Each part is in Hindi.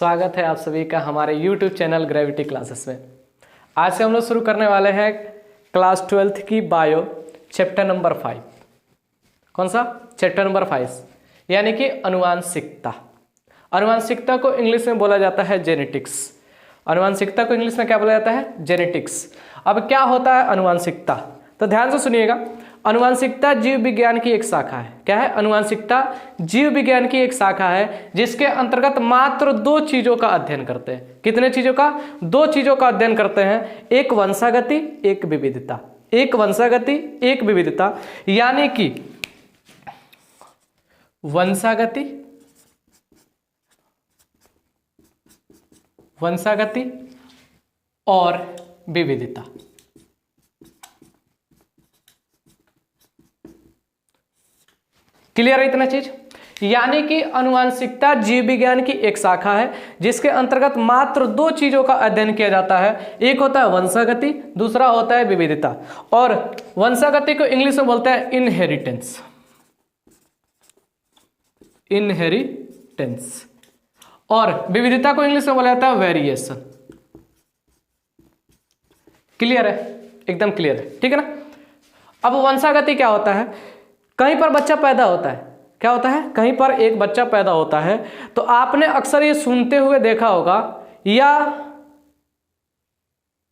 स्वागत है आप सभी का हमारे YouTube चैनल ग्रेविटी क्लासेस में। आज से हम लोग शुरू करने वाले हैं क्लास 12th की बायो चैप्टर नंबर 5। कौन सा? चैप्टर नंबर 5 यानी कि अनुवांशिकता। अनुवांशिकता को इंग्लिश में बोला जाता है जेनेटिक्स। अनुवांशिकता को इंग्लिश में क्या बोला जाता है? जेनेटिक्स। अब क्या होता है अनुवांशिकता? तो ध्यान से सुनिएगा। अनुवांशिकता जीव विज्ञान की एक शाखा है। क्या है? अनुवांशिकता जीव विज्ञान की एक शाखा है जिसके अंतर्गत मात्र दो चीजों का अध्ययन करते हैं। कितने चीजों का? दो चीजों का अध्ययन करते हैं, एक वंशागति, एक विविधता। एक वंशागति, एक विविधता, यानी कि वंशागति, वंशागति और विविधता। क्लियर है इतना चीज? यानी कि अनुवांशिकता जीव विज्ञान की एक शाखा है जिसके अंतर्गत मात्र दो चीजों का अध्ययन किया जाता है। एक होता है वंशागति, दूसरा होता है विविधता। और वंशागति को इंग्लिश में बोलते हैं इनहेरिटेंस। इनहेरिटेंस। और विविधता को इंग्लिश में बोला जाता है वेरिएशन। क्लियर है? एकदम क्लियर है, ठीक है ना? अब वंशागति क्या होता है? कहीं पर बच्चा पैदा होता है। क्या होता है? कहीं पर एक बच्चा पैदा होता है तो आपने अक्सर ये सुनते हुए देखा होगा या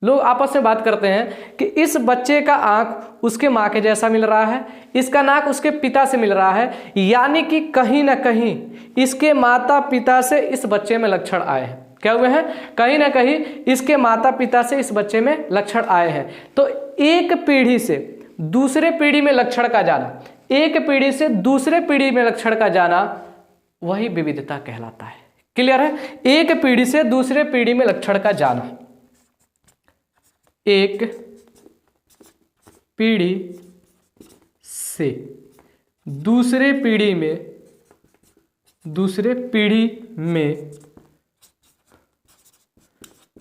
लोग आपस में बात करते हैं कि इस बच्चे का आंख उसके मां के जैसा मिल रहा है, इसका नाक उसके पिता से मिल रहा है, यानी कि कहीं ना कहीं इसके माता पिता से इस बच्चे में लक्षण आए हैं। क्या हुए हैं? कहीं ना कहीं इसके माता पिता से इस बच्चे में लक्षण आए हैं। तो एक पीढ़ी से दूसरे पीढ़ी में लक्षण का जाना, एक पीढ़ी से दूसरे पीढ़ी में लक्षण का जाना, वही विविधता कहलाता है। क्लियर है? एक पीढ़ी से दूसरे पीढ़ी में लक्षण का जाना, एक पीढ़ी से दूसरे पीढ़ी में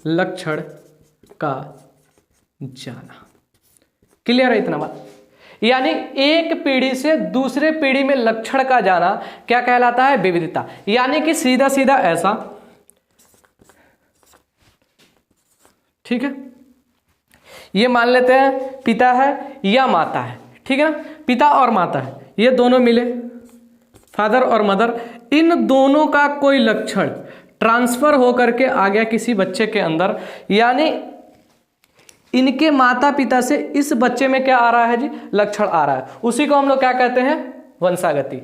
लक्षण का जाना। क्लियर है इतना बात? यानी एक पीढ़ी से दूसरे पीढ़ी में लक्षण का जाना क्या कहलाता है? विविधता। यानी कि सीधा सीधा ऐसा, ठीक है, ये मान लेते हैं पिता है या माता है, ठीक है ना? पिता और माता है, ये दोनों मिले, फादर और मदर, इन दोनों का कोई लक्षण ट्रांसफर होकर के आ गया किसी बच्चे के अंदर, यानी इनके माता पिता से इस बच्चे में क्या आ रहा है जी? लक्षण आ रहा है। उसी को हम लोग क्या कहते हैं? वंशागति।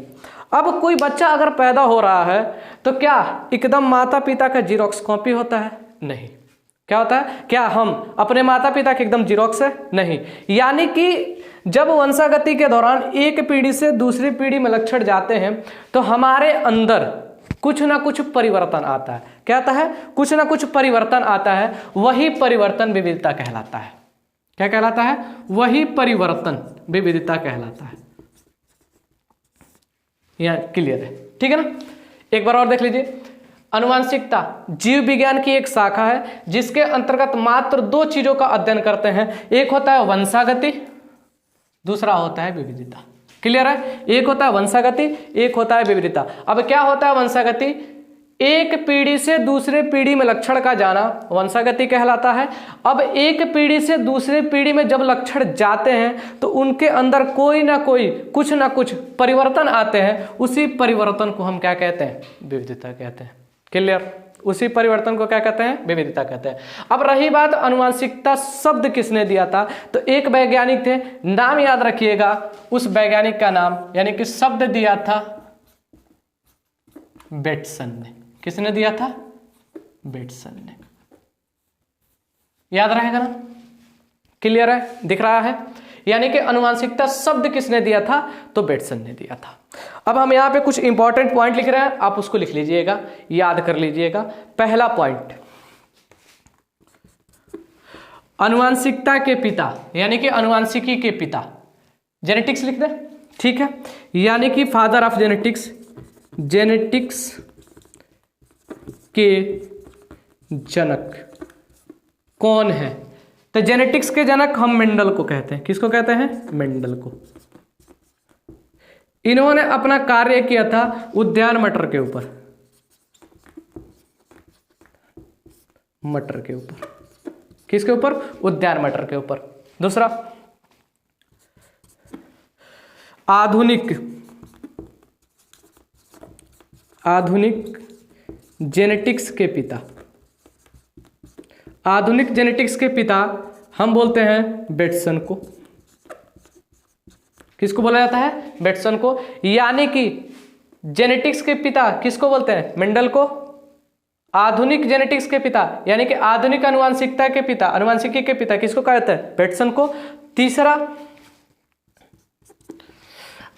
अब कोई बच्चा अगर पैदा हो रहा है तो क्या एकदम माता पिता का जीरोक्स कॉपी होता है? नहीं। क्या होता है? क्या हम अपने माता पिता के एकदम जीरोक्स है? नहीं। यानी कि जब वंशागति के दौरान एक पीढ़ी से दूसरी पीढ़ी में लक्षण जाते हैं तो हमारे अंदर कुछ ना कुछ परिवर्तन आता है। क्या आता है? कुछ ना कुछ परिवर्तन आता है। वही परिवर्तन विविधता कहलाता है। क्या कहलाता है? वही परिवर्तन विविधता कहलाता है। यह क्लियर है? ठीक है ना? एक बार और देख लीजिए। अनुवांशिकता जीव विज्ञान की एक शाखा है जिसके अंतर्गत मात्र दो चीजों का अध्ययन करते हैं। एक होता है वंशागति, दूसरा होता है विविधता। क्लियर है? एक होता है वंशागति, एक होता है विविधता। अब क्या होता है वंशागति? एक पीढ़ी से दूसरे पीढ़ी में लक्षण का जाना वंशागति कहलाता है। अब एक पीढ़ी से दूसरे पीढ़ी में जब लक्षण जाते हैं तो उनके अंदर कोई ना कोई कुछ ना कुछ परिवर्तन आते हैं। उसी परिवर्तन को हम क्या कहते हैं? विविधता कहते हैं। क्लियर? उसी परिवर्तन को क्या कहते हैं? विविधता कहते हैं। अब रही बात अनुवांशिकता शब्द किसने दिया था, तो एक वैज्ञानिक थे, नाम याद रखिएगा। उस वैज्ञानिक का नाम यानी कि शब्द दिया था बेटसन ने। किसने दिया था? बेटसन ने। याद रहेगा ना? क्लियर है? दिख रहा है? यानी कि अनुवांशिकता शब्द किसने दिया था? तो बेटसन ने दिया था। अब हम यहां पे कुछ इंपॉर्टेंट पॉइंट लिख रहे हैं, आप उसको लिख लीजिएगा, याद कर लीजिएगा। पहला पॉइंट, अनुवांशिकता के पिता यानी कि अनुवांशिकी के पिता, जेनेटिक्स लिख दें, ठीक है? यानी कि फादर ऑफ जेनेटिक्स, जेनेटिक्स के जनक कौन है? तो जेनेटिक्स के जनक हम मेंडल को कहते हैं। किसको कहते हैं? मेंडल को। इन्होंने अपना कार्य किया था उद्यान मटर के ऊपर। मटर के ऊपर। किसके ऊपर? उद्यान मटर के ऊपर। दूसरा, आधुनिक जेनेटिक्स के पिता। आधुनिक जेनेटिक्स के पिता हम बोलते हैं बेटसन को। किसको बोला जाता है? बेटसन को। यानी कि जेनेटिक्स के पिता किसको बोलते हैं? मेंडल को। आधुनिक जेनेटिक्स के पिता यानी कि आधुनिक आनुवंशिकता के पिता, आनुवंशिकी के पिता किसको कहा जाता है? बेटसन को। तीसरा,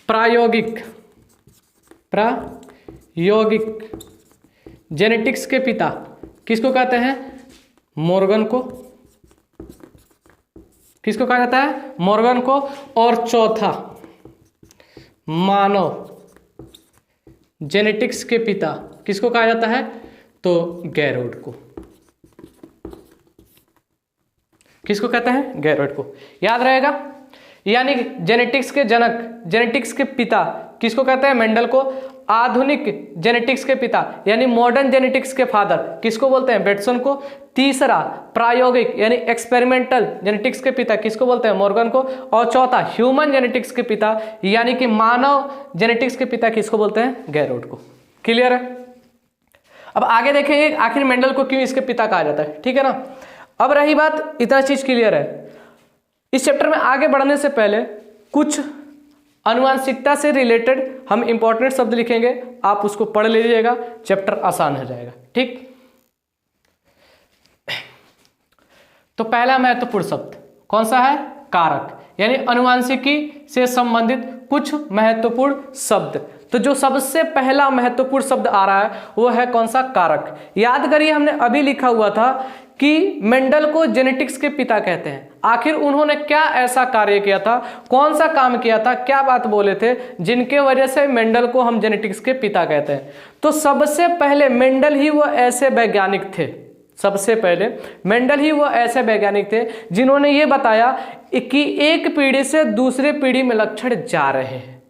प्रायोगिक जेनेटिक्स के पिता किसको कहते हैं? मॉर्गन को। किसको कहा जाता है? मॉर्गन को। और चौथा, मानव जेनेटिक्स के पिता किसको कहा जाता है? तो गैरोड को। किसको कहते हैं? गैरोड को। याद रहेगा। यानी जेनेटिक्स के जनक, जेनेटिक्स के पिता किसको कहते हैं? मेंडल को। आधुनिक जेनेटिक्स के पिता यानी मॉडर्न जेनेटिक्स के फादर किसको बोलते हैं? बेटसन को। तीसरा, प्रायोगिक यानी एक्सपेरिमेंटल जेनेटिक्स के पिता किसको बोलते हैं? मॉर्गन को। और चौथा, ह्यूमन जेनेटिक्स के पिता यानी कि मानव जेनेटिक्स के पिता किसको बोलते हैं? गैरोड को। क्लियर है? अब आगे देखेंगे आखिर मेंडल को क्यों इसके पिता कहा जाता है। ठीक है ना। अब रही बात, इतना चीज क्लियर है। इस चैप्टर में आगे बढ़ने से पहले कुछ आनुवंशिकता से रिलेटेड हम इंपॉर्टेंट शब्द लिखेंगे, आप उसको पढ़ लीजिएगा, चैप्टर आसान हो जाएगा। ठीक। तो पहला महत्वपूर्ण शब्द कौन सा है? कारक, यानी आनुवंशिकी से संबंधित कुछ महत्वपूर्ण शब्द। तो जो सबसे पहला महत्वपूर्ण शब्द आ रहा है वो है कौन सा? कारक। याद करिए, हमने अभी लिखा हुआ था कि मेंडल को जेनेटिक्स के पिता कहते हैं। आखिर उन्होंने क्या ऐसा कार्य किया था, कौन सा काम किया था, क्या बात बोले थे जिनके वजह से मेंडल को हम जेनेटिक्स के पिता कहते हैं? तो सबसे पहले मेंडल ही वो ऐसे वैज्ञानिक थे, सबसे पहले मेंडल ही वो ऐसे वैज्ञानिक थे जिन्होंने ये बताया कि एक पीढ़ी से दूसरे पीढ़ी में लक्षण जा रहे हैं।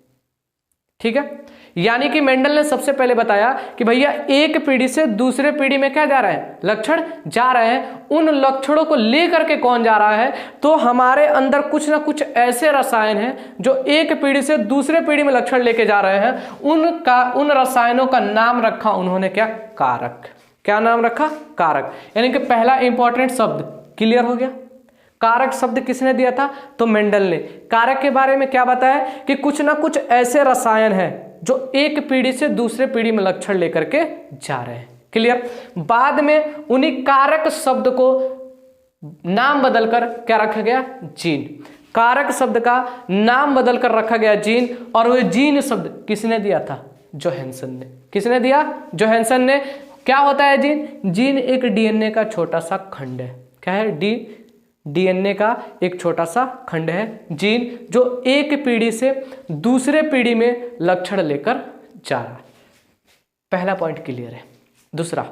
ठीक है। यानी कि मेंडल ने सबसे पहले बताया कि भैया एक पीढ़ी से दूसरे पीढ़ी में क्या जा रहा है? लक्षण जा रहे हैं। उन लक्षणों को लेकर के कौन जा रहा है? तो हमारे अंदर कुछ ना कुछ ऐसे रसायन हैं जो एक पीढ़ी से दूसरे पीढ़ी में लक्षण लेके जा रहे हैं। उन रसायनों का नाम रखा उन्होंने क्या? कारक। क्या नाम रखा? कारक। यानी कि पहला इंपॉर्टेंट शब्द क्लियर हो गया। कारक शब्द किसने दिया था? तो मेंडल ने। कारक के बारे में क्या बताया कि कुछ ना कुछ ऐसे रसायन हैं जो एक पीढ़ी से दूसरे पीढ़ी में लक्षण लेकर के जा रहे हैं। क्लियर। बाद में उन्हीं कारक शब्द को नाम बदलकर क्या रखा गया? जीन। कारक शब्द का नाम बदलकर रखा गया जीन। और वह जीन शब्द किसने दिया था? जोहानसन ने। किसने दिया? जोहानसन ने। क्या होता है जीन? जीन एक डीएनए का छोटा सा खंड है। क्या है? डीएनए का एक छोटा सा खंड है जीन, जो एक पीढ़ी से दूसरे पीढ़ी में लक्षण लेकर जा रहा है। पहला पॉइंट क्लियर है। दूसरा,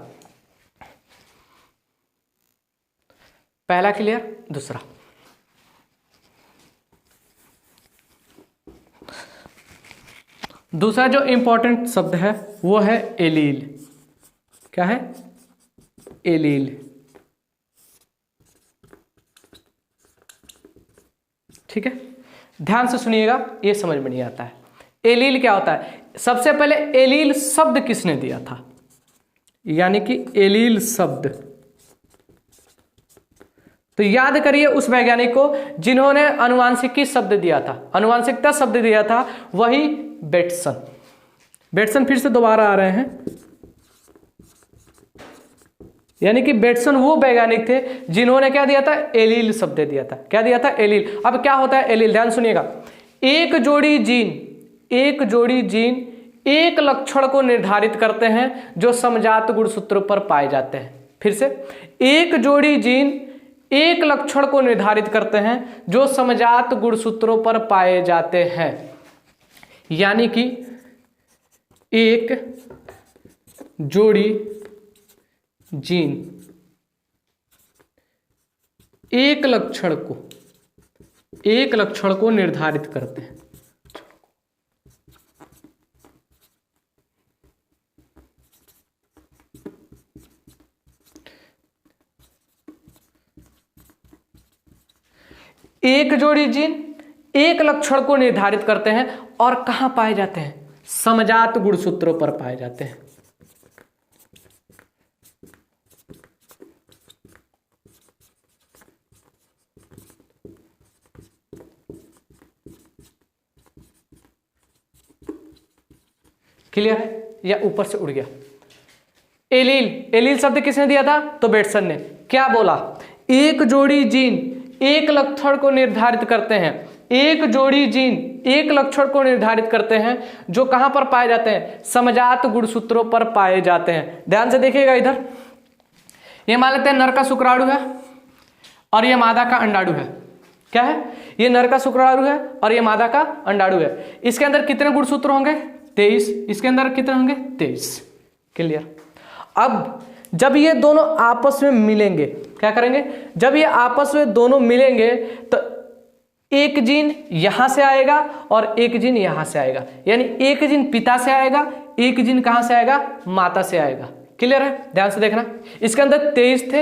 पहला क्लियर। दूसरा, दूसरा जो इंपॉर्टेंट शब्द है वो है एलील। क्या है? एलील। ठीक है, ध्यान से सुनिएगा, ये समझ में नहीं आता है। एलील क्या होता है? सबसे पहले एलील शब्द किसने दिया था? यानी कि एलील शब्द, तो याद करिए उस वैज्ञानिक को जिन्होंने आनुवांशिकी शब्द दिया था, आनुवांशिकता शब्द दिया था, वही बेटसन। बेटसन फिर से दोबारा आ रहे हैं। यानी कि बेटसन वो वैज्ञानिक थे जिन्होंने क्या दिया था? एलील शब्द दिया था। क्या दिया था? एलील। अब क्या होता है एलील? ध्यान सुनिएगा। एक जोड़ी जीन एक लक्षण को निर्धारित करते हैं जो समजात गुणसूत्रों पर पाए जाते हैं। फिर से, एक जोड़ी जीन एक लक्षण को निर्धारित करते हैं जो समजात गुणसूत्रों पर पाए जाते हैं। यानी कि एक जोड़ी जीन एक लक्षण को निर्धारित करते हैं। एक जोड़ी जीन एक लक्षण को निर्धारित करते हैं और कहां पाए जाते हैं? समजात गुणसूत्रों पर पाए जाते हैं। क्लियर है या ऊपर से उड़ गया? एलील, एलील शब्द किसने दिया था? तो बेटसन ने। क्या बोला? एक जोड़ी जीन एक लक्षण को निर्धारित करते हैं, एक जोड़ी जीन एक लक्षण को निर्धारित करते हैं जो कहां पर पाए जाते हैं? समजात गुणसूत्रों पर पाए जाते हैं। ध्यान से देखिएगा इधर, ये मान लेते हैं नर का शुक्राणु है और ये मादा का अंडाणु है। क्या है? ये नर का शुक्राणु है और ये मादा का अंडाणु है। इसके अंदर कितने गुणसूत्र होंगे? 23। इसके अंदर कितने होंगे? 23। क्लियर? अब जब ये दोनों आपस में मिलेंगे, क्या करेंगे? जब ये आपस में दोनों मिलेंगे तो एक जीन यहां से आएगा और एक जीन यहां से आएगा, यानी एक जीन पिता से आएगा, एक जीन कहां से आएगा? माता से आएगा। क्लियर है? ध्यान से देखना, इसके अंदर 23 थे,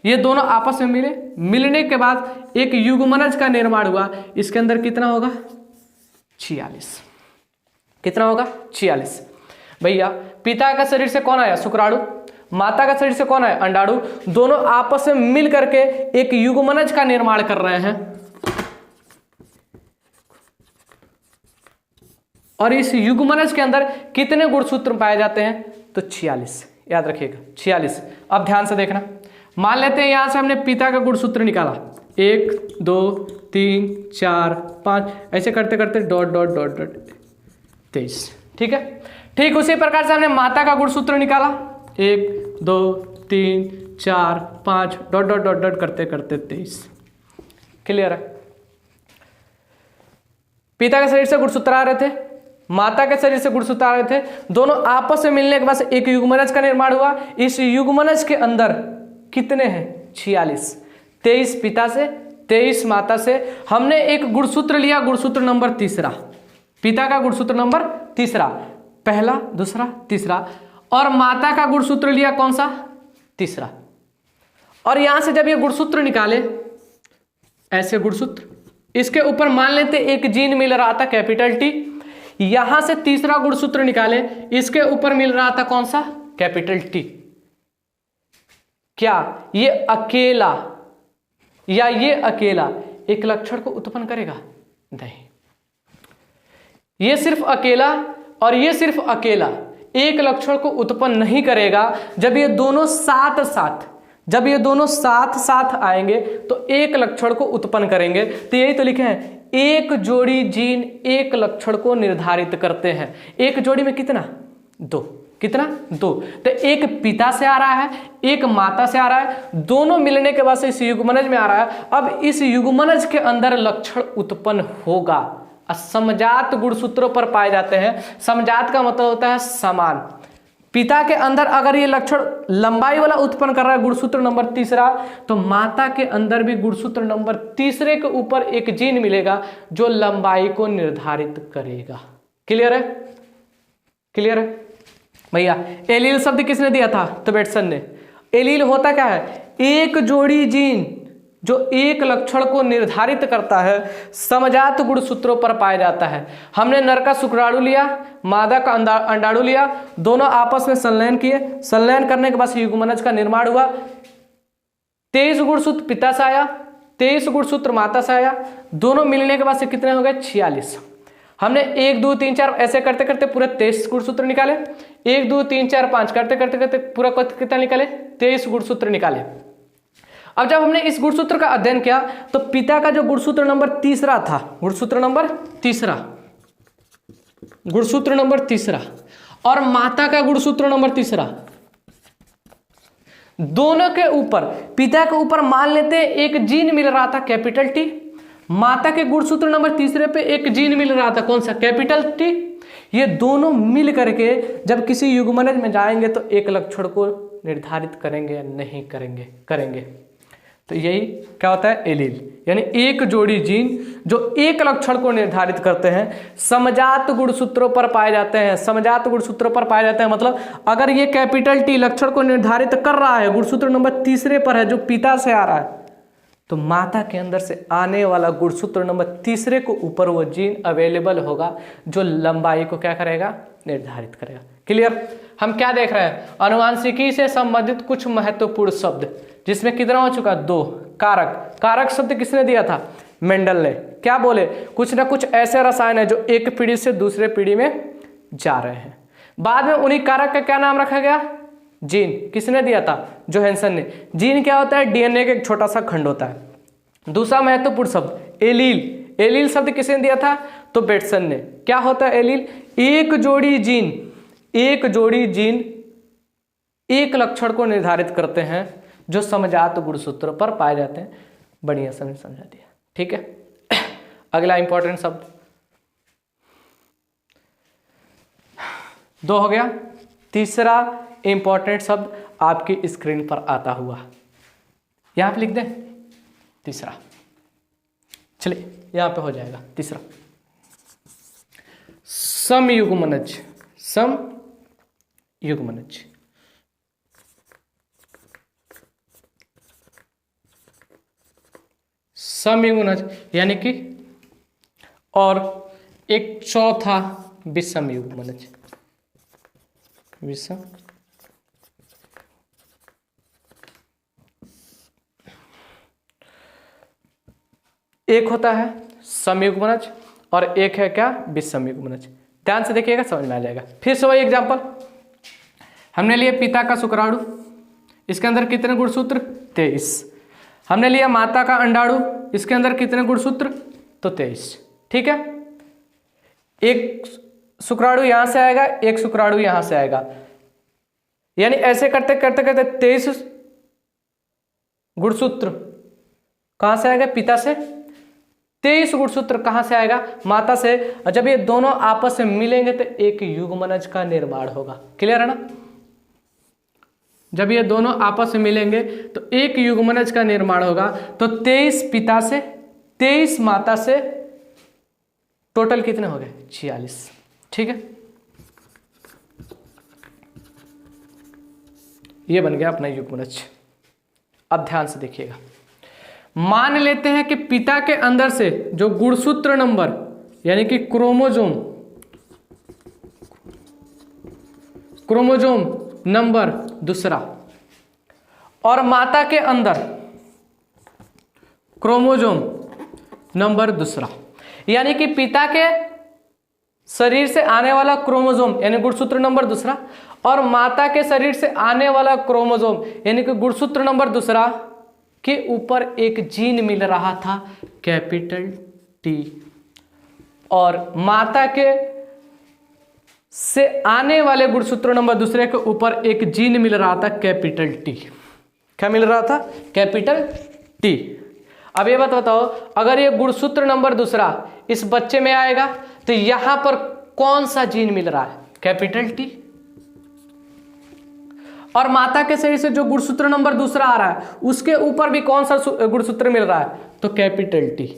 ये दोनों आपस में मिले, मिलने के बाद एक युग्मनज का निर्माण हुआ। इसके अंदर कितना होगा? 46। कितना होगा? 46। भैया पिता का शरीर से कौन आया? शुक्राणु। माता का शरीर से कौन आया? अंडाणु। दोनों आपस में मिल करके एक युग्मनज का निर्माण कर रहे हैं और इस युग्मनज के अंदर कितने गुणसूत्र पाए जाते हैं? तो 46। याद रखिएगा 46। अब ध्यान से देखना, मान लेते हैं यहां से हमने पिता का गुणसूत्र निकाला, 1 2 3 4 5, ऐसे करते करते डॉट डॉट डॉट डॉट 23। ठीक है? ठीक उसी प्रकार से हमने माता का गुणसूत्र निकाला, 1 2 3 4 5 डॉट डॉट डॉट डॉट करते करते 23। क्लियर है? पिता के शरीर से गुणसूत्र आ रहे थे, माता के शरीर से गुणसूत्र आ रहे थे, दोनों आपस में मिलने के बाद एक युग्मनज का निर्माण हुआ। इस युग्मनज के अंदर कितने हैं? 46। 23 पिता से, 23 माता से। हमने एक गुणसूत्र लिया, गुणसूत्र नंबर तीसरा, पिता का गुणसूत्र नंबर तीसरा, पहला दूसरा तीसरा, और माता का गुणसूत्र लिया कौन सा? तीसरा। और यहां से जब ये गुणसूत्र निकाले, ऐसे गुणसूत्र, इसके ऊपर मान लेते एक जीन मिल रहा था कैपिटल टी, यहां से तीसरा गुणसूत्र निकाले, इसके ऊपर मिल रहा था कौन सा? Capital T. क्या ये अकेला या ये अकेला एक लक्षण को उत्पन्न करेगा? नहीं। ये सिर्फ अकेला और ये सिर्फ अकेला एक लक्षण को उत्पन्न नहीं करेगा। जब ये दोनों साथ साथ, जब ये दोनों साथ साथ आएंगे तो एक लक्षण को उत्पन्न करेंगे। तो यही तो लिखे हैं, एक जोड़ी जीन एक लक्षण को निर्धारित करते हैं। एक जोड़ी में कितना? 2। कितना? 2। तो एक पिता से आ रहा है, एक माता से आ रहा है, दोनों मिलने के बाद से इस युग्मनज में आ रहा है। अब इस युग्मनज के अंदर लक्षण उत्पन्न होगा। समजात गुणसूत्रों पर पाए जाते हैं। समजात का मतलब होता है समान। पिता के अंदर अगर ये लक्षण लंबाई वाला उत्पन्न कर रहा है, गुणसूत्र नंबर तीसरा, तो माता के अंदर भी गुणसूत्र नंबर तीसरे के ऊपर एक जीन मिलेगा जो लंबाई को निर्धारित करेगा। क्लियर है? क्लियर है भैया? एलील शब्द किसने दिया था? तो बेटसन ने। एलील होता क्या है? एक जोड़ी जीन जो एक लक्षण को निर्धारित करता है, समजात गुणसूत्रों पर पाया जाता है। हमने नर का शुक्राणु लिया, मादा का अंडाणु लिया, दोनों आपस में संलयन किए, संलयन करने के बाद युग्मनज का निर्माण हुआ। 23 गुणसूत्र पिता से आया, 23 गुणसूत्र माता से आया, दोनों मिलने के बाद से कितने हो गए? 46। हमने 1 2 3 4 ऐसे करते करते पूरे 23 गुणसूत्र निकाले, 1 2 3 4 5 करते करते करते पूरा कितना निकाले? 23 गुणसूत्र निकाले। अब जब हमने इस गुणसूत्र का अध्ययन किया तो पिता का जो गुणसूत्र नंबर तीसरा था, गुणसूत्र नंबर तीसरा, गुणसूत्र नंबर तीसरा, और माता का गुणसूत्र नंबर तीसरा, दोनों के ऊपर, पिता के ऊपर मान लेते हैं एक जीन मिल रहा था कैपिटल टी, माता के गुणसूत्र नंबर तीसरे पे एक जीन मिल रहा था कौन सा? Capital T. ये दोनों मिल करके जब किसी युग्मनज में जाएंगे तो एक लक्षण को निर्धारित करेंगे या नहीं करेंगे? करेंगे। तो यही क्या होता है? एलील, यानी एक जोड़ी जीन जो एक लक्षण को निर्धारित करते हैं, समजात गुणसूत्रों पर पाए जाते हैं। समजात गुणसूत्रों पर पाए जाते हैं मतलब अगर ये कैपिटल टी लक्षण को निर्धारित कर रहा है, गुणसूत्र नंबर तीसरे पर है जो पिता से आ रहा है, तो माता के अंदर से आने वाला गुणसूत्र नंबर तीसरे को ऊपर वो जीन अवेलेबल होगा जो लंबाई को क्या करेगा, निर्धारित करेगा। क्लियर। हम क्या देख रहे हैं, आनुवांशिकी से संबंधित कुछ महत्वपूर्ण शब्द, जिसमें कितना हो चुका, 2। कारक, कारक शब्द किसने दिया था, मेंडल ने। क्या बोले, कुछ ना कुछ ऐसे रसायन है जो एक पीढ़ी से दूसरे पीढ़ी में जा रहे हैं। बाद में उन्हीं कारक का क्या नाम रखा गया, जीन। किसने दिया था, जोहानसन ने। जीन क्या होता है, डीएनए का एक छोटा सा खंड होता है। दूसरा महत्वपूर्ण शब्द एलील, एलील शब्द किसने दिया था, तो बेटसन ने। क्या होता है एलील, एक जोड़ी जीन, एक जोड़ी जीन एक लक्षण को निर्धारित करते हैं जो समजात गुणसूत्रों पर पाए जाते हैं। बढ़िया समझा दिया, ठीक है। अगला इंपॉर्टेंट शब्द 2 हो गया। तीसरा इंपॉर्टेंट शब्द आपकी स्क्रीन पर आता हुआ, यहां पे लिख दें तीसरा, चलिए यहां पे हो जाएगा तीसरा, समयुग्मनज, समयुग्मनज। समयुग्मनज यानी कि, और एक चौथा विषमयुग्मनज, विषम एक होता है समयुग्मनज और एक है क्या, विषमयुग्मनज। ध्यान से देखिएगा, समझ में आ जाएगा। फिर से वही एग्जांपल, हमने लिया पिता का शुक्राणु, इसके अंदर कितने गुणसूत्र, 23। हमने लिया माता का अंडाणु, इसके अंदर कितने गुणसूत्र, तो 23। ठीक है, एक शुक्राणु यहां से आएगा, एक शुक्राणु यहां से आएगा, यानी ऐसे करते करते करते 23 गुणसूत्र कहां से आएगा, पिता से। 23 गुणसूत्र कहां से आएगा, माता से। और जब ये दोनों आपस में मिलेंगे तो एक युग्मनज का निर्माण होगा। क्लियर है ना, जब ये दोनों आपस में मिलेंगे तो एक युग्मनज का निर्माण होगा। तो 23 पिता से, 23 माता से, टोटल कितने हो गए, 46। ठीक है, ये बन गया अपना युग्मनज। अब ध्यान से देखिएगा, मान लेते हैं कि पिता के अंदर से जो गुणसूत्र नंबर यानी कि क्रोमोजोम नंबर दूसरा, और माता के अंदर क्रोमोजोम नंबर दूसरा, यानी कि पिता के शरीर से आने वाला क्रोमोजोम यानी गुणसूत्र नंबर दूसरा, और माता के शरीर से आने वाला क्रोमोजोम यानी कि गुणसूत्र नंबर दूसरा के ऊपर एक जीन मिल रहा था कैपिटल टी, और माता के से आने वाले गुणसूत्र नंबर दूसरे के ऊपर एक जीन मिल रहा था कैपिटल टी। क्या मिल रहा था, कैपिटल टी। अब ये बात बताओ, अगर ये गुणसूत्र नंबर दूसरा इस बच्चे में आएगा तो यहां पर कौन सा जीन मिल रहा है, कैपिटल टी, और माता के शरीर से जो गुणसूत्र नंबर दूसरा आ रहा है उसके ऊपर भी कौन सा गुणसूत्र मिल रहा है, तो कैपिटल टी।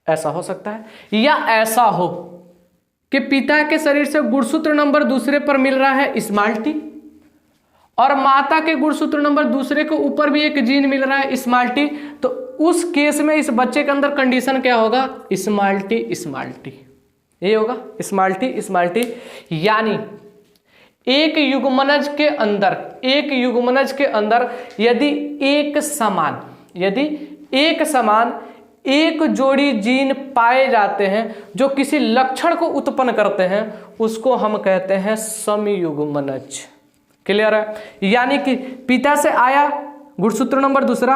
ऐसा हो सकता है, या ऐसा हो कि पिता के शरीर से गुणसूत्र नंबर दूसरे पर मिल रहा है स्मॉल टी, और माता के गुणसूत्र नंबर दूसरे के ऊपर भी एक जीन मिल रहा है स्मॉल टी। तो उस केस में इस बच्चे के अंदर कंडीशन क्या होगा, स्मॉल टी स्मॉल टी, ये होगा स्मॉल टी स्मॉल टी। यानी एक युग्मनज के अंदर यदि एक समान एक जोड़ी जीन पाए जाते हैं जो किसी लक्षण को उत्पन्न करते हैं, उसको हम कहते हैं समयुग्मनज। क्लियर है, यानी कि पिता से आया गुणसूत्र नंबर दूसरा,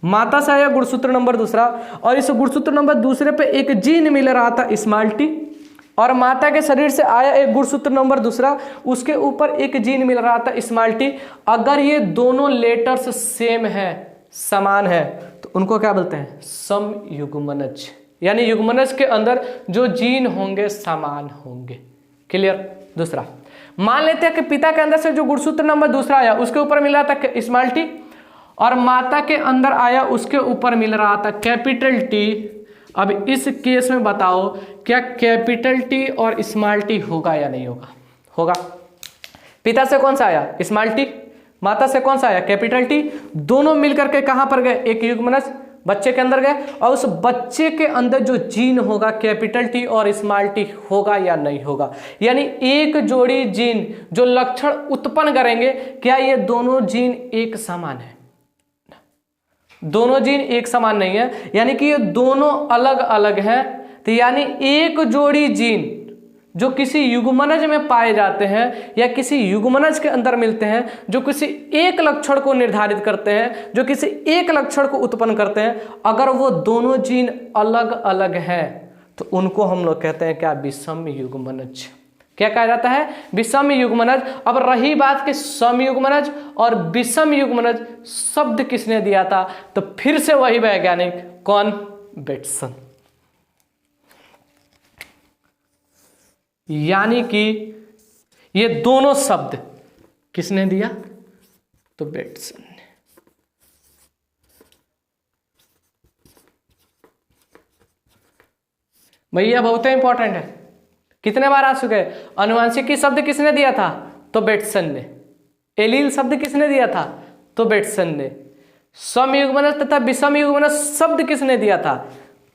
माता से आया गुणसूत्र नंबर दूसरा, और इस गुणसूत्र नंबर दूसरे पे एक जीन मिल रहा था स्मॉल टी, और माता के शरीर से आया एक गुणसूत्र नंबर दूसरा, उसके ऊपर एक जीन मिल रहा था स्मॉल टी। अगर ये दोनों लेटर्स सेम है, समान है, तो उनको क्या बोलते हैं, समयुग्मनज। यानी युग्मनज के अंदर जो जीन होंगे समान होंगे। क्लियर। दूसरा, मान लेते हैं कि पिता के अंदर से जो गुणसूत्र नंबर दूसरा आया उसके ऊपर मिल रहा था स्मॉल टी, और माता के अंदर आया उसके ऊपर मिल रहा था कैपिटल टी। अब इस केस में बताओ क्या कैपिटल टी और स्मॉल टी होगा या नहीं होगा, होगा। पिता से कौन सा आया, स्मॉल टी, माता से कौन सा आया, कैपिटल टी, दोनों मिलकर के कहां पर गए, एक युग्मनज। बच्चे के अंदर गए और उस बच्चे के अंदर जो जीन होगा कैपिटल टी और स्मॉल टी होगा या नहीं होगा, यानी एक जोड़ी जीन जो लक्षण उत्पन्न करेंगे, क्या ये दोनों जीन एक समान है? दोनों जीन एक समान नहीं है, यानी कि ये दोनों अलग अलग हैं। तो यानी एक जोड़ी जीन जो किसी युग्मनज में पाए जाते हैं या किसी युग्मनज के अंदर मिलते हैं, जो किसी एक लक्षण को निर्धारित करते हैं, जो किसी एक लक्षण को उत्पन्न करते हैं, अगर वो दोनों जीन अलग अलग हैं तो उनको हम लोग कहते हैं क्या? विषम युग्मनज। क्या कहा जाता है? विषम युग्मनज। अब रही बात कि सम युग्मनज और विषम युग्मनज शब्द किसने दिया था, तो फिर से वही वैज्ञानिक, कौन? बेटसन। यानी कि ये दोनों शब्द किसने दिया? तो बेटसन ने। भैया बहुत इंपॉर्टेंट है, कितने बार आ चुके हैं। अनुवांशिकी शब्द किसने दिया था? तो बेटसन ने। एलील शब्द किसने दिया था? तो बेटसन ने। समयुग्मनज तथा विषम युग्मनज शब्द किसने दिया था?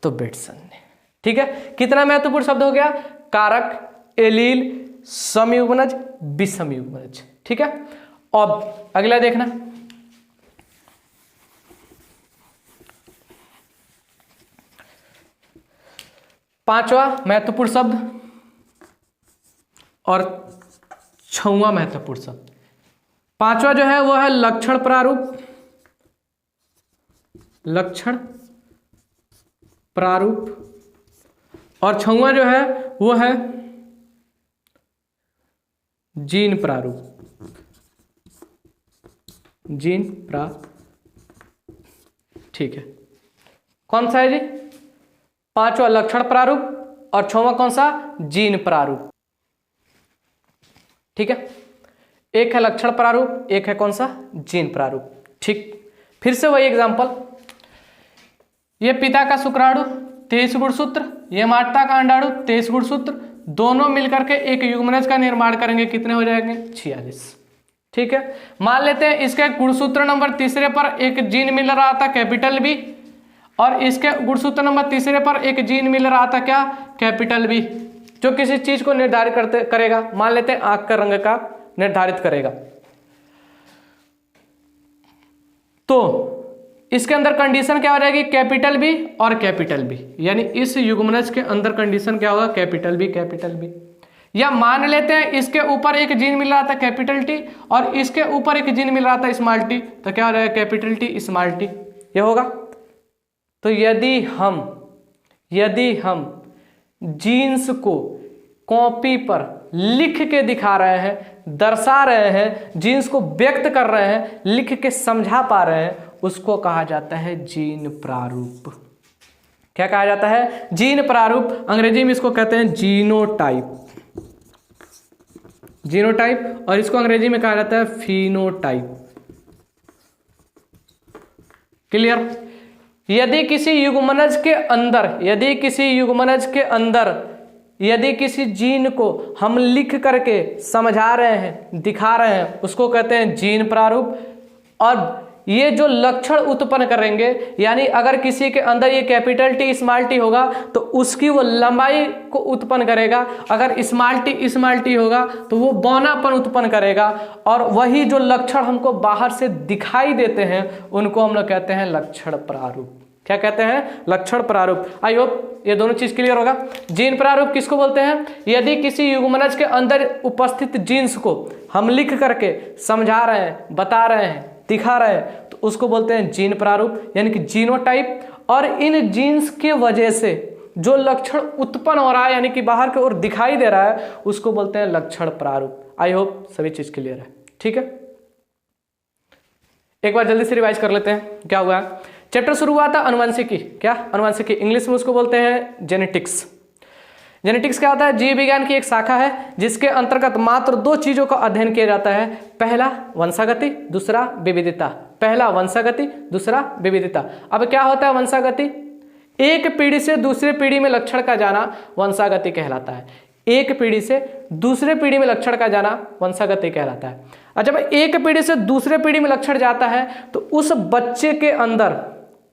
तो बेटसन ने। ठीक है, कितना महत्वपूर्ण शब्द हो गया? कारक, एलील, समयुग्मनज, विषम युग्मनज। ठीक है, अब अगला देखना, पांचवा महत्वपूर्ण शब्द और छठवां महत्वपूर्ण शब्द। पांचवा जो है वो है लक्षण प्रारूप। लक्षण प्रारूप। और छठवां जो है वो है जीन प्रारूप। जीन प्रारूप। ठीक है, कौन सा है जी? पांचवा लक्षण प्रारूप और छठवां कौन सा? जीन प्रारूप। ठीक है, एक है लक्षण प्रारूप, एक है कौन सा? जीन प्रारूप। ठीक, फिर से वही एग्जांपल, ये पिता का शुक्राणु 23 गुणसूत्र, ये माता का अंडाणु 23 गुणसूत्र, दोनों मिलकर के एक युग्मनज का निर्माण करेंगे, कितने हो जाएंगे? 46। ठीक है, मान लेते हैं इसके गुणसूत्र नंबर तीसरे पर एक जीन मिल रहा था कैपिटल बी, और इसके गुणसूत्र नंबर तीसरे पर एक जीन मिल रहा था क्या? कैपिटल बी, जो किसी चीज को निर्धारित करेगा। मान लेते हैं आंख का रंग का निर्धारित करेगा। तो इसके अंदर कंडीशन क्या हो जाएगी? कैपिटल बी और कैपिटल बी, यानी इस युग्मनज के अंदर कंडीशन क्या होगा? Capital B, capital B. या मान लेते हैं इसके ऊपर एक जीन मिल रहा था कैपिटल टी और इसके ऊपर एक जीन मिल रहा था स्मॉल टी, तो क्या हो जाएगा? कैपिटल टी स्मॉल टी, ये होगा। तो यदि हम जीन्स को कॉपी पर लिख के दिखा रहे हैं, दर्शा रहे हैं, जीन्स को व्यक्त कर रहे हैं, लिख के समझा पा रहे हैं, उसको कहा जाता है जीन प्रारूप। क्या कहा जाता है? जीन प्रारूप। अंग्रेजी में इसको कहते हैं जीनोटाइप। जीनोटाइप, और इसको अंग्रेजी में कहा जाता है फिनोटाइप। क्लियर? यदि किसी युग्मनज किसी जीन को हम लिख करके समझा रहे हैं, दिखा रहे हैं, उसको कहते हैं जीन प्रारूप। और ये जो लक्षण उत्पन्न करेंगे, यानी अगर किसी के अंदर ये कैपिटल टी स्मॉल टी होगा तो उसकी वो लंबाई को उत्पन्न करेगा, अगर स्मॉल टी होगा तो वो बौनापन उत्पन्न करेगा, और वही जो लक्षण हमको बाहर से दिखाई देते हैं उनको हम लोग कहते हैं लक्षण प्रारूप। क्या कहते हैं? लक्षण प्रारूप। आई होप ये दोनों चीज क्लियर होगा। जीन प्रारूप किसको बोलते हैं? यदि किसी युग्मनज के अंदर उपस्थित जीन्स को हम लिख करके समझा रहे हैं, बता रहे हैं, दिखा रहे हैं, तो उसको बोलते हैं जीन प्रारूप, यानी कि जीनोटाइप। और इन जीन्स के वजह से जो लक्षण उत्पन्न हो रहा है, यानी कि बाहर की ओर दिखाई दे रहा है, उसको बोलते हैं लक्षण प्रारूप। आई होप सभी चीज क्लियर है। ठीक है, एक बार जल्दी से रिवाइज कर लेते हैं क्या हुआ। चैप्टर शुरू हुआ था अनुवांशिकी। क्या? अनुवांशिकी, इंग्लिश में उसको बोलते हैं जेनेटिक्स। जेनेटिक्स क्या होता है? जीव विज्ञान की एक शाखा है जिसके अंतर्गत मात्र दो चीजों का अध्ययन किया जाता है। पहला वंशागति, दूसरा विविधता। पहला वंशागति, दूसरा विविधता। अब क्या होता है वंशागति? एक पीढ़ी से दूसरे पीढ़ी में लक्षण का जाना वंशागति कहलाता है। एक पीढ़ी से दूसरे पीढ़ी में लक्षण का जाना वंशागति कहलाता है। और जब एक पीढ़ी से दूसरे पीढ़ी में लक्षण जाता है तो उस बच्चे के अंदर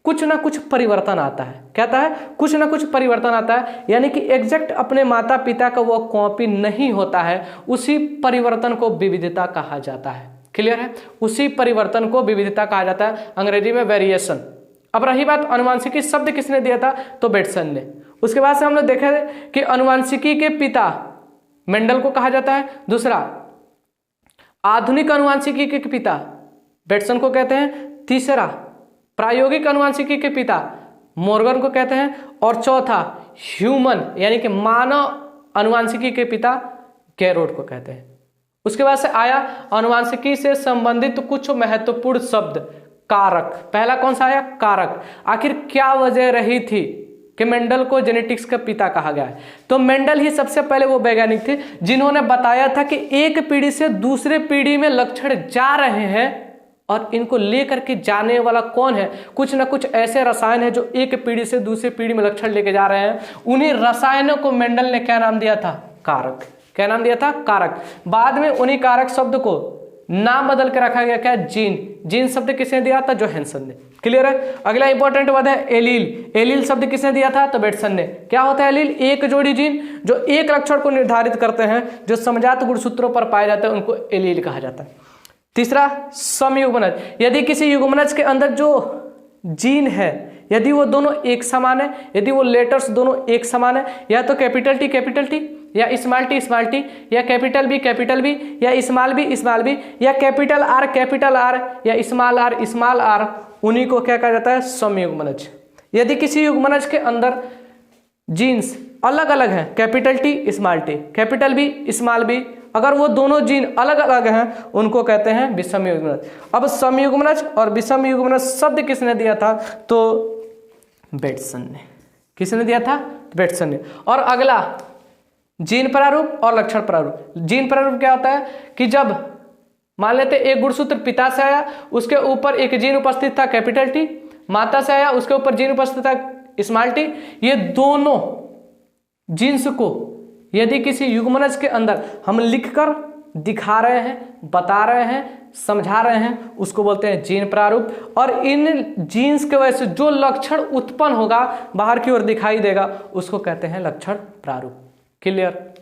कुछ ना कुछ परिवर्तन आता है। कहता है कुछ ना कुछ परिवर्तन आता है, यानी कि एग्जैक्ट अपने माता पिता का वो कॉपी नहीं होता है, उसी परिवर्तन को विविधता कहा जाता है। क्लियर है? उसी परिवर्तन को विविधता कहा जाता है, अंग्रेजी में वेरिएशन। अब रही बात अनुवांशिकी शब्द किसने दिया था, तो बेटसन ने। उसके बाद से हम लोग देखे कि अनुवांशिकी के पिता मेंडल को कहा जाता है। दूसरा, आधुनिक अनुवांशिकी के पिता बेटसन को कहते हैं। तीसरा, प्रायोगिक अनुवांशिकी के पिता मॉर्गन को कहते हैं। और चौथा, ह्यूमन यानी कि मानव अनुवांशिकी के पिता गैरोड को कहते हैं। उसके बाद से आया अनुवांशिकी से संबंधित कुछ महत्वपूर्ण शब्द। कारक, पहला कौन सा आया, कारक। आखिर क्या वजह रही थी कि मेंडल को जेनेटिक्स का पिता कहा गया है, तो मेंडल ही सबसे पहले वो वैज्ञानिक थे जिन्होंने बताया था कि एक पीढ़ी से दूसरे पीढ़ी में लक्षण जा रहे हैं और इनको लेकर के जाने वाला कौन है, कुछ ना कुछ ऐसे रसायन है जो एक पीढ़ी से दूसरी पीढ़ी में लक्षण लेके जा रहे हैं। उन्हीं रसायनों को मेंडल ने क्या नाम दिया था, कारक। क्या नाम दिया था, कारक। बाद में उन्हीं कारक शब्द को नाम बदल के रखा गया, क्या, जीन। जीन शब्द किसने दिया था, जोहानसन ने। क्लियर है? अगला इंपॉर्टेंट वर्ड है एलील। एलील शब्द किसने दिया था, तो बेटसन ने। क्या होता है एलील, एक जोड़ी जीन जो एक लक्षण को निर्धारित करते हैं, जो समजात गुणसूत्रों पर पाए जाते हैं, उनको एलील कहा जाता है। तीसरा, समयुग्मनज। यदि किसी युग्मनज के अंदर जो जीन है, यदि वो दोनों एक समान है, यदि वो लेटर्स दोनों एक समान है, या तो कैपिटल टी या स्मॉल टी या कैपिटल बी या स्मॉल बी या कैपिटल आर या स्मॉल आर, उन्हीं को क्या कहा जाता है, समयुग्मनज। यदि किसी युग्मनज के अंदर जीन्स अलग अलग हैं, capital capital B, small B, अगर वो दोनों जीन अलग अलग हैं, उनको कहते हैं विषम युग्मनज। अब समयुग्मनज और विषम युग्मनज शब्द किसने दिया था, तो बेटसन ने। किसने दिया था, बेटसन ने। और अगला, जीन प्रारूप और लक्षण प्रारूप। जीन प्रारूप क्या होता है कि जब मान लेते एक गुणसूत्र पिता से आया, उसके ऊपर एक जीन उपस्थित था कैपिटल टी, माता से आया, उसके ऊपर जीन उपस्थित था स्मॉल टी, ये दोनों जीन्स को यदि किसी युग्मनज के अंदर हम लिखकर दिखा रहे हैं, बता रहे हैं, समझा रहे हैं, उसको बोलते हैं जीन प्रारूप। और इन जीन्स के वजह से जो लक्षण उत्पन्न होगा, बाहर की ओर दिखाई देगा, उसको कहते हैं लक्षण प्रारूप। क्लियर?